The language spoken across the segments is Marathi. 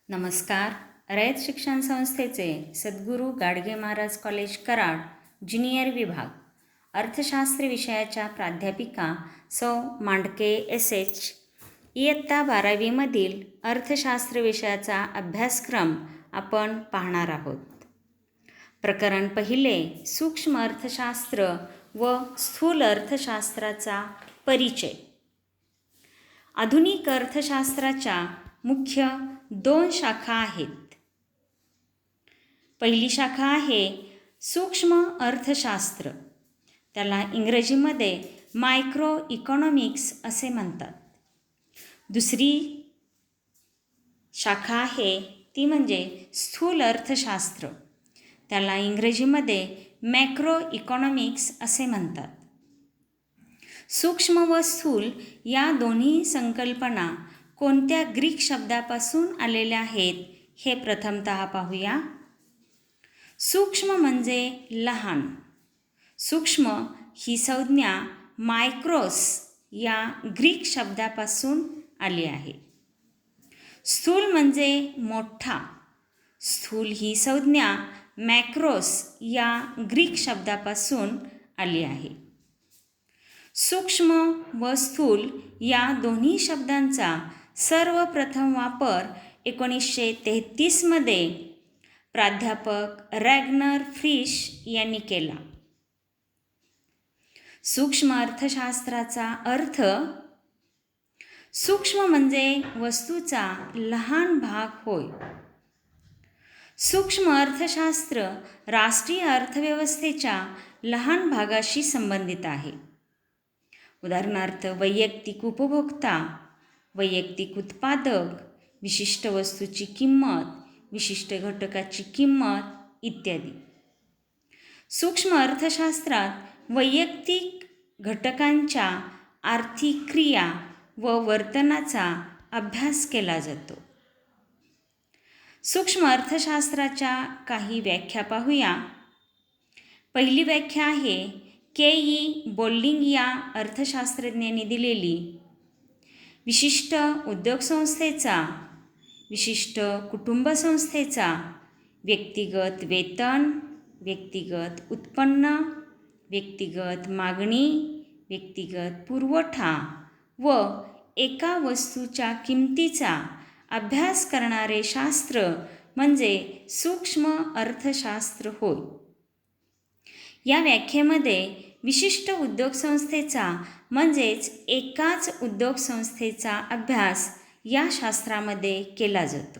नमस्कार. रयत शिक्षण संस्थेचे सद्गुरू गाडगे महाराज कॉलेज कराड ज्युनियर विभाग अर्थशास्त्र विषयाच्या प्राध्यापिका सौ मांडके एस.एच. इयत्ता 12वीमधील अर्थशास्त्र विषयाचा अभ्यासक्रम आपण पाहणार आहोत. प्रकरण पहिले, सूक्ष्म अर्थशास्त्र व स्थूल अर्थशास्त्राचा परिचय. आधुनिक अर्थशास्त्राच्या मुख्य 2 शाखा आहेत. पहिली शाखा आहे सूक्ष्म अर्थशास्त्र. त्याला इंग्रजीमध्ये मायक्रो इकॉनॉमिक्स असे म्हणतात. दुसरी शाखा आहे ती म्हणजे स्थूल अर्थशास्त्र. त्याला इंग्रजीमध्ये मॅक्रो इकॉनॉमिक्स असे म्हणतात. सूक्ष्म व स्थूल या दोन्ही संकल्पना कोणत्या ग्रीक शब्दापासून आलेल्या आहेत हे प्रथमतः पाहूया. सूक्ष्म म्हणजे लहान. सूक्ष्म ही संज्ञा मायक्रोस या ग्रीक शब्दापासून आली आहे. स्थूल म्हणजे मोठा. स्थूल ही संज्ञा मॅक्रोस या ग्रीक शब्दापासून आली आहे. सूक्ष्म व स्थूल या दोन्ही शब्दांचा सर्वप्रथम वापर 1933 मध्ये प्राध्यापक रॅग्नर फ्रिश यांनी केला. सूक्ष्म अर्थशास्त्राचा अर्थ: सूक्ष्म म्हणजे वस्तूचा लहान भाग होय. सूक्ष्म अर्थशास्त्र राष्ट्रीय अर्थव्यवस्थेच्या लहान भागाशी संबंधित आहे. उदाहरणार्थ, वैयक्तिक उपभोक्ता, वैयक्तिक उत्पादक, विशिष्ट वस्तूची किंमत, विशिष्ट घटकाची किंमत इत्यादी. सूक्ष्म अर्थशास्त्रात वैयक्तिक घटकांच्या आर्थिक क्रिया व वर्तनाचा अभ्यास केला जातो. सूक्ष्म अर्थशास्त्राच्या काही व्याख्या पाहूया. पहिली व्याख्या आहे के.ई. बोल्डिंग या अर्थशास्त्रज्ञांनी दिलेली. विशिष्ट उद्योगसंस्थेचा, विशिष्ट कुटुंबसंस्थेचा व्यक्तिगत वेतन, व्यक्तिगत उत्पन्न, व्यक्तिगत मागणी, व्यक्तिगत पुरवठा व एका वस्तूच्या किमतीचा अभ्यास करणारे शास्त्र म्हणजे सूक्ष्म अर्थशास्त्र होय. या व्याख्येमध्ये विशिष्ट उद्योगसंस्थेचा म्हणजेच एकाच उद्योगसंस्थेचा अभ्यास या शास्त्रामध्ये केला जातो.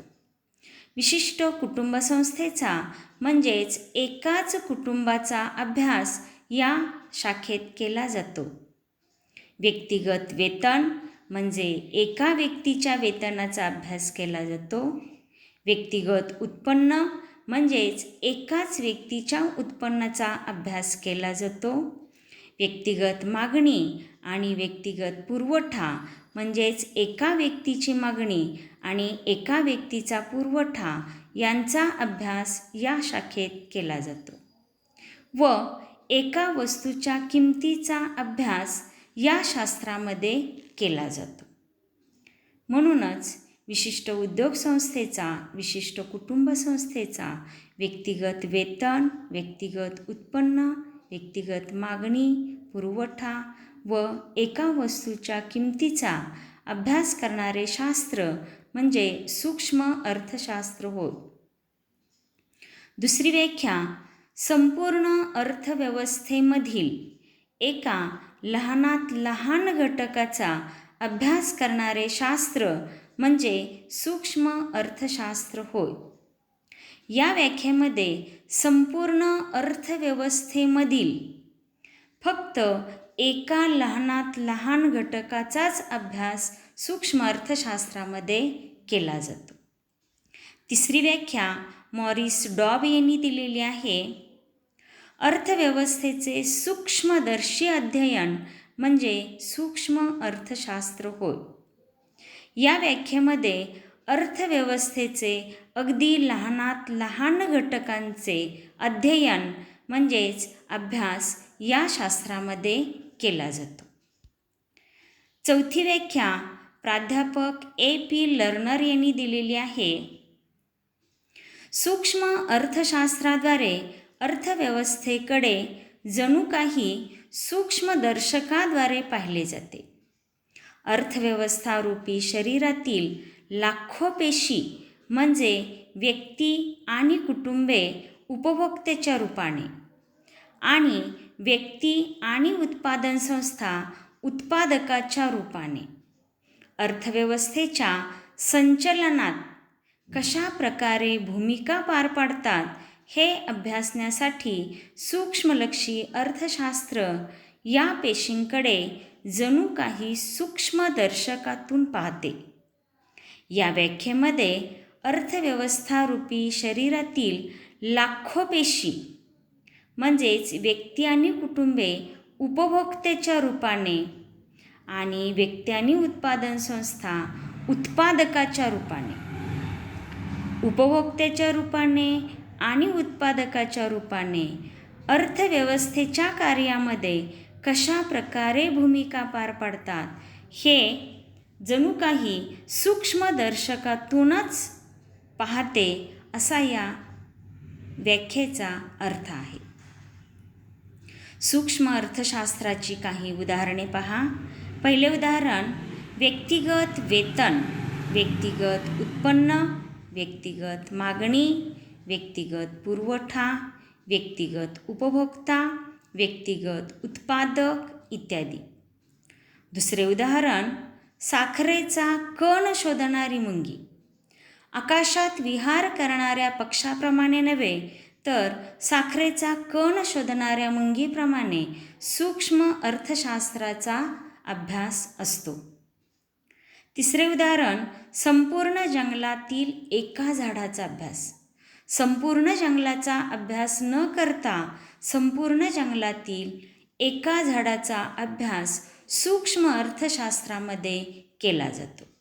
विशिष्ट कुटुंबसंस्थेचा म्हणजेच एकाच कुटुंबाचा अभ्यास या शाखेत केला जातो. व्यक्तिगत वेतन म्हणजे एका व्यक्तीच्या वेतनाचा अभ्यास केला जातो. व्यक्तिगत उत्पन्न म्हणजेच एकाच व्यक्तीच्या उत्पन्नाचा अभ्यास केला जातो. व्यक्तिगत मागणी आणि व्यक्तिगत पुरवठा म्हणजेच एका व्यक्तीची मागणी आणि एका व्यक्तीचा पुरवठा यांचा अभ्यास या शाखेत केला जातो. व एका वस्तूच्या किमतीचा अभ्यास या शास्त्रामध्ये केला जातो. म्हणूनच विशिष्ट उद्योगसंस्थेचा, विशिष्ट कुटुंबसंस्थेचा व्यक्तिगत वेतन, व्यक्तिगत उत्पन्न, व्यक्तिगत मागणी, पुरवठा व एका वस्तूच्या किमतीचा अभ्यास करणारे शास्त्र म्हणजे सूक्ष्म अर्थशास्त्र होय. दुसरी व्याख्या, संपूर्ण अर्थव्यवस्थेमधील एका लहानात लहान घटकाचा अभ्यास करणारे शास्त्र म्हणजे सूक्ष्म अर्थशास्त्र होय. या व्याख्येमध्ये संपूर्ण अर्थव्यवस्थेमधील फक्त एका लहानात लहान घटकाचाच अभ्यास सूक्ष्म अर्थशास्त्रामध्ये केला जातो. तिसरी व्याख्या मॉरिस डॉब यांनी दिलेली आहे. अर्थव्यवस्थेचे सूक्ष्मदर्शी अध्ययन म्हणजे सूक्ष्म अर्थशास्त्र होय. या व्याख्येमध्ये अर्थव्यवस्थेचे अगदी लहानात लहान घटकांचे अध्ययन म्हणजेच अभ्यास या शास्त्रामध्ये केला जातो. चौथी व्याख्या प्राध्यापक ए.पी. लर्नर यांनी दिलेली आहे. सूक्ष्म अर्थशास्त्राद्वारे अर्थव्यवस्थेकडे जणू काही सूक्ष्मदर्शकाद्वारे पाहिले जाते. अर्थव्यवस्थारूपी शरीरातील लाखो पेशी म्हणजे व्यक्ती आणि कुटुंबे उपभोक्त्याच्या रूपाने आणि व्यक्ती आणि उत्पादन संस्था उत्पादकाच्या रूपाने अर्थव्यवस्थेच्या संचलनात कशा प्रकारे भूमिका पार पाडतात हे अभ्यासण्यासाठी सूक्ष्मलक्षी अर्थशास्त्र या पेशींकडे जणू काही सूक्ष्मदर्शकातून पाहते. या व्याख्येमध्ये अर्थव्यवस्थारूपी शरीरातील लाखो पेशी म्हणजेच व्यक्ती आणि कुटुंबे उपभोक्त्याच्या रूपाने आणि व्यक्ती आणि उत्पादन संस्था उत्पादकाच्या रूपाने, उपभोक्त्याच्या रूपाने आणि उत्पादकाच्या रूपाने अर्थव्यवस्थेच्या कार्यामध्ये कशा प्रकारे भूमिका पार पाडतात हे जणू काही सूक्ष्मदर्शकातूनच पाहते असा या व्याख्येचा अर्थ आहे. सूक्ष्म अर्थशास्त्राची काही उदाहरणे पहा. पहिले उदाहरण व्यक्तिगत वेतन, व्यक्तिगत उत्पन्न, व्यक्तिगत मागणी, व्यक्तिगत पुरवठा, व्यक्तिगत उपभोक्ता, व्यक्तिगत उत्पादक इत्यादी. दुसरे उदाहरण साखरेचा कण शोधणारी मुंगी. आकाशात विहार करणाऱ्या पक्षाप्रमाणे नव्हे तर साखरेचा कण शोधणाऱ्या मुंगीप्रमाणे सूक्ष्म अर्थशास्त्राचा अभ्यास असतो. तिसरे उदाहरण संपूर्ण जंगलातील एका झाडाचा अभ्यास. संपूर्ण जंगलाचा अभ्यास न करता संपूर्ण जंगलातील एका झाडाचा अभ्यास सूक्ष्म अर्थशास्त्रामध्ये केला जातो.